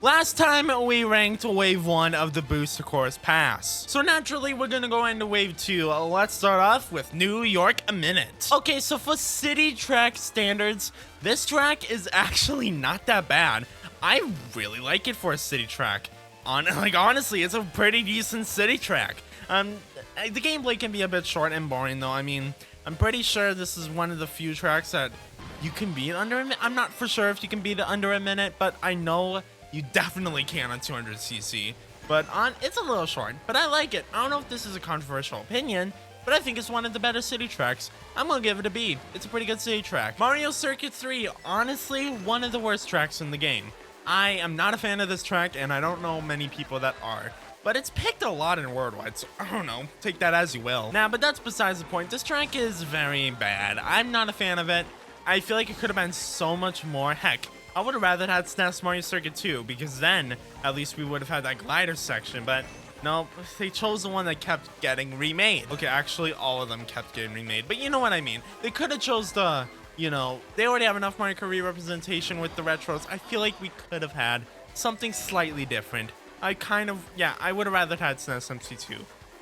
Last time we ranked wave 1 of the booster course pass. So naturally we're gonna go into wave 2. Let's start off with New York a minute. Okay, so for city track standards, this track is actually not that bad. I really like it for a city track. Honestly, it's a pretty decent city track. The gameplay can be a bit short and boring though. I mean, I'm pretty sure this is one of the few tracks that you can beat under a minute. I'm not for sure if you can beat it under a minute, but I know you definitely can on 200cc, but it's a little short, but I like it. I don't know if this is a controversial opinion, but I think it's one of the better city tracks. I'm gonna give it a B. It's a pretty good city track. Mario Circuit 3, honestly, one of the worst tracks in the game. I am not a fan of this track, and I don't know many people that are, but it's picked a lot in Worldwide, so I don't know, take that as you will. Nah, but that's besides the point. This track is very bad. I'm not a fan of it. I feel like it could have been so much more. Heck, I would have rather had SNES Mario Circuit 2, because then at least we would have had that glider section, but no, they chose the one that kept getting remade. Okay, actually all of them kept getting remade, but you know what I mean. They could have chose the, you know, they already have enough Mario Kart representation with the retros. I feel like we could have had something slightly different. I would have rather had SNES MC2.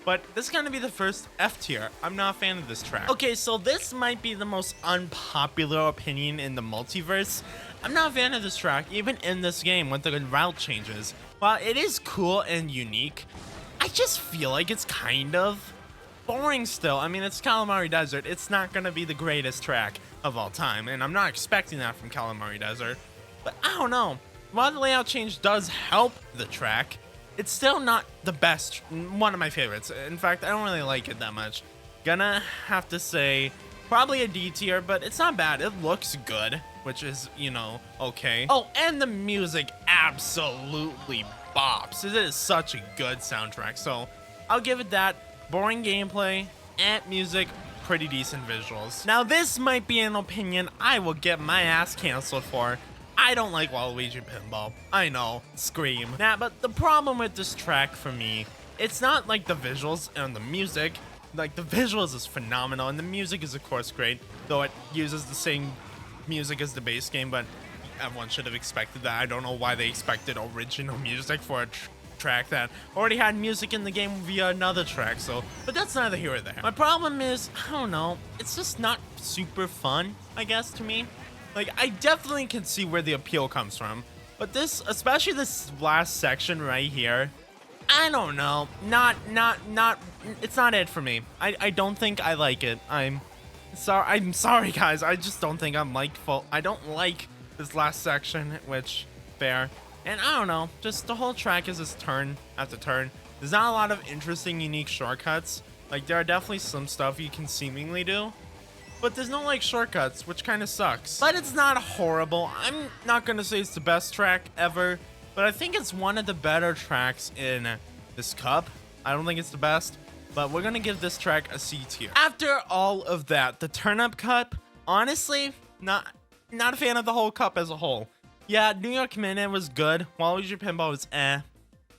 But this is gonna be the first F tier. I'm not a fan of this track. Okay, so this might be the most unpopular opinion in the multiverse. I'm not a fan of this track, even in this game with the route changes. While it is cool and unique, I just feel like it's kind of boring still. I mean, it's Calamari Desert. It's not gonna be the greatest track of all time, and I'm not expecting that from Calamari Desert. But I don't know. While the layout change does help the track, it's still not the best, one of my favorites. In fact, I don't really like it that much. Gonna have to say probably a D tier, but it's not bad. It looks good, which is, you know, okay. Oh, and the music absolutely bops. It is such a good soundtrack, so I'll give it that. Boring gameplay, music, pretty decent visuals. Now, this might be an opinion I will get my ass canceled for. I don't like Waluigi Pinball. I know, scream. Nah, but the problem with this track for me, it's not like the visuals and the music. Like, the visuals is phenomenal, and the music is of course great, though it uses the same music as the base game, but everyone should have expected that. I don't know why they expected original music for a track that already had music in the game via another track, so, but that's neither here or there. My problem is, I don't know, it's just not super fun, I guess, to me. Like, I definitely can see where the appeal comes from, but this, especially this last section right here, I don't know, it's not it for me. I don't think I like it. I'm sorry guys, I just don't think I don't like this last section, which, fair. And I don't know, just the whole track is just turn after turn. There's not a lot of interesting, unique shortcuts. Like, there are definitely some stuff you can seemingly do, but there's no, like, shortcuts, which kind of sucks. But it's not horrible. I'm not gonna say it's the best track ever, but I think it's one of the better tracks in this cup. I don't think it's the best, but we're gonna give this track a C tier. After all of that, the TurnUp Cup, honestly, not a fan of the whole cup as a whole. Yeah, New York Minute was good. Waluigi Pinball was eh. I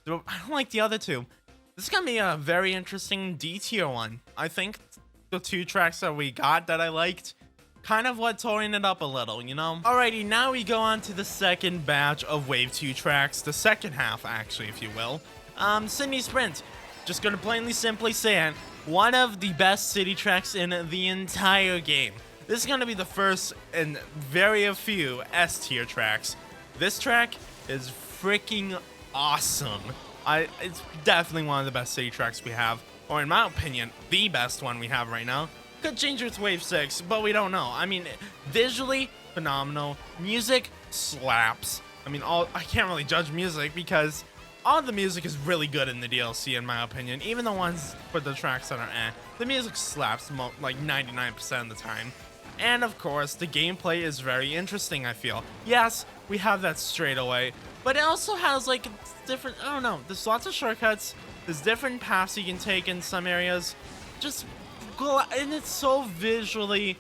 don't like the other two. This is gonna be a very interesting D tier one. I think the two tracks that we got that I liked, kind of what touring it up a little, you know? Alrighty, now we go on to the second batch of Wave 2 tracks, the second half, actually, if you will. Sydney Sprint, just gonna plainly simply say it, one of the best city tracks in the entire game. This is gonna be the first and very few S tier tracks. This track is freaking awesome. It's definitely one of the best city tracks we have, or in my opinion, the best one we have right now. Could change with Wave 6, but we don't know. I mean, visually, phenomenal. Music slaps. I mean, I can't really judge music because all the music is really good in the DLC, in my opinion. Even the ones for the tracks that are eh. The music slaps like 99% of the time. And of course, the gameplay is very interesting, I feel. Yes, we have that straight away, but it also has like different, I don't know, there's lots of shortcuts. There's different paths you can take in some areas. Just go, and it's so visually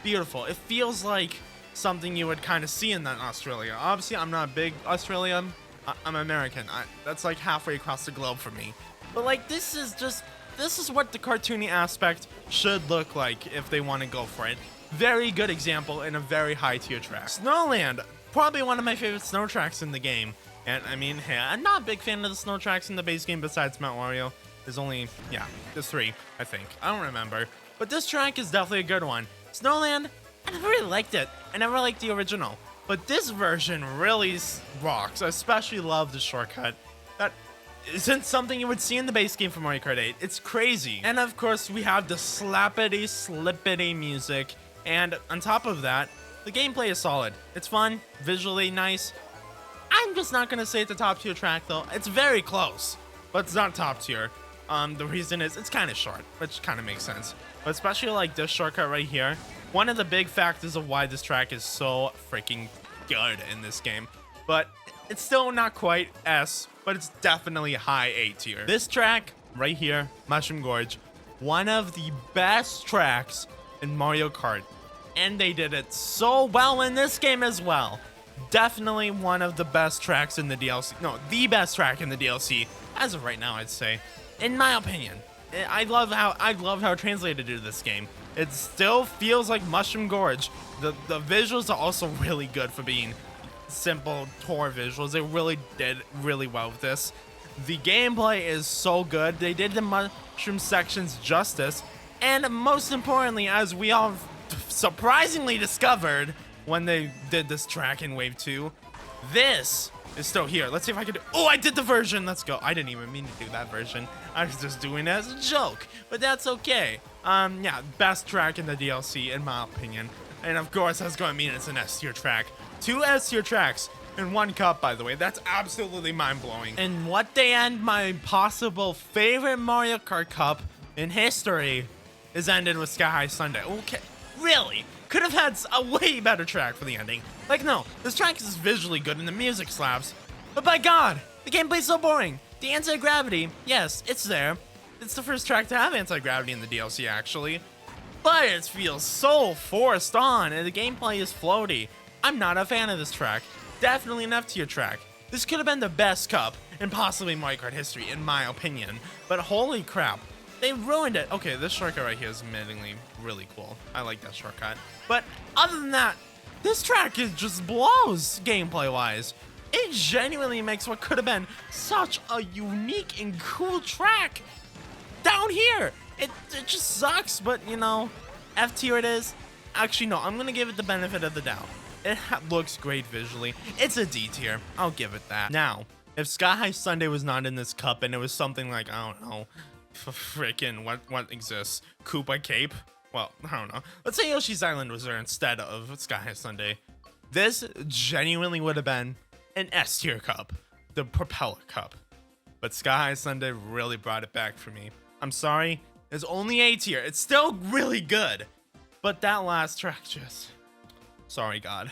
beautiful. It feels like something you would kind of see in Australia. Obviously, I'm not a big Australian. I'm American. That's like halfway across the globe for me. But like, this is what the cartoony aspect should look like if they want to go for it. Very good example in a very high tier track. Snowland, probably one of my favorite snow tracks in the game. And I mean, hey, I'm not a big fan of the snow tracks in the base game besides Mount Wario. There's only, yeah, there's 3, I think. I don't remember. But this track is definitely a good one. Snowland, I never really liked it. I never liked the original. But this version really rocks. I especially love the shortcut. That isn't something you would see in the base game for Mario Kart 8. It's crazy. And of course, we have the slappity, slippity music. And on top of that, the gameplay is solid. It's fun, visually nice. I'm just not gonna say it's a top tier track though. It's very close, but it's not top tier. The reason is it's kind of short, which kind of makes sense. But especially like this shortcut right here, one of the big factors of why this track is so freaking good in this game. But it's still not quite S, but it's definitely high A tier. This track right here, Mushroom Gorge, one of the best tracks in Mario Kart. And they did it so well in this game as well. Definitely one of the best tracks in the DLC. No, the best track in the DLC as of right now, I'd say. In my opinion, I love how it translated to this game. It still feels like Mushroom Gorge. The visuals are also really good for being simple tour visuals. They really did really well with this. The gameplay is so good. They did the mushroom sections justice, and most importantly, as we all surprisingly discovered when they did this track in Wave 2, this is still here. Let's see if I can do. Oh, I did the version. Let's go. I didn't even mean to do that version. I was just doing it as a joke, but that's okay. Yeah, best track in the DLC in my opinion. And of course, that's going to mean it's an S tier track. 2 S tier tracks in 1 cup, by the way. That's absolutely mind-blowing. And what they end my possible favorite Mario Kart Cup in history is ended with Sky High Sunday. Okay, really? Could have had a way better track for the ending. Like, no, this track is visually good and the music slaps. But by God, the gameplay's so boring. The anti-gravity, yes, it's there. It's the first track to have anti-gravity in the DLC, actually. But it feels so forced on, and the gameplay is floaty. I'm not a fan of this track. Definitely an F tier track. This could have been the best cup in possibly Mario Kart history, in my opinion. But holy crap, they ruined it. Okay, this shortcut right here is admittingly really cool. I like that shortcut. But other than that, this track is just blows gameplay-wise. It genuinely makes what could have been such a unique and cool track down here. It just sucks, but you know, F tier it is. Actually, no, I'm gonna give it the benefit of the doubt. It looks great visually. It's a D tier. I'll give it that. Now, if Sky High Sunday was not in this cup and it was something like, I don't know, freaking what exists? Koopa Cape? Well, I don't know. Let's say Yoshi's Island was there instead of Sky High Sunday. This genuinely would have been an S tier cup, the Propeller Cup. But Sky High Sunday really brought it back for me. I'm sorry, it's only A tier. It's still really good. But that last track just... Sorry, God.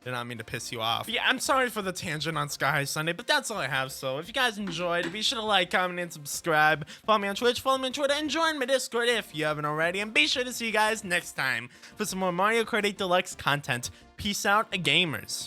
Did not mean to piss you off. But yeah, I'm sorry for the tangent on Sky High Sunday, but that's all I have. So if you guys enjoyed, be sure to like, comment, and subscribe. Follow me on Twitch, follow me on Twitter, and join my Discord if you haven't already. And be sure to see you guys next time for some more Mario Kart 8 Deluxe content. Peace out, gamers.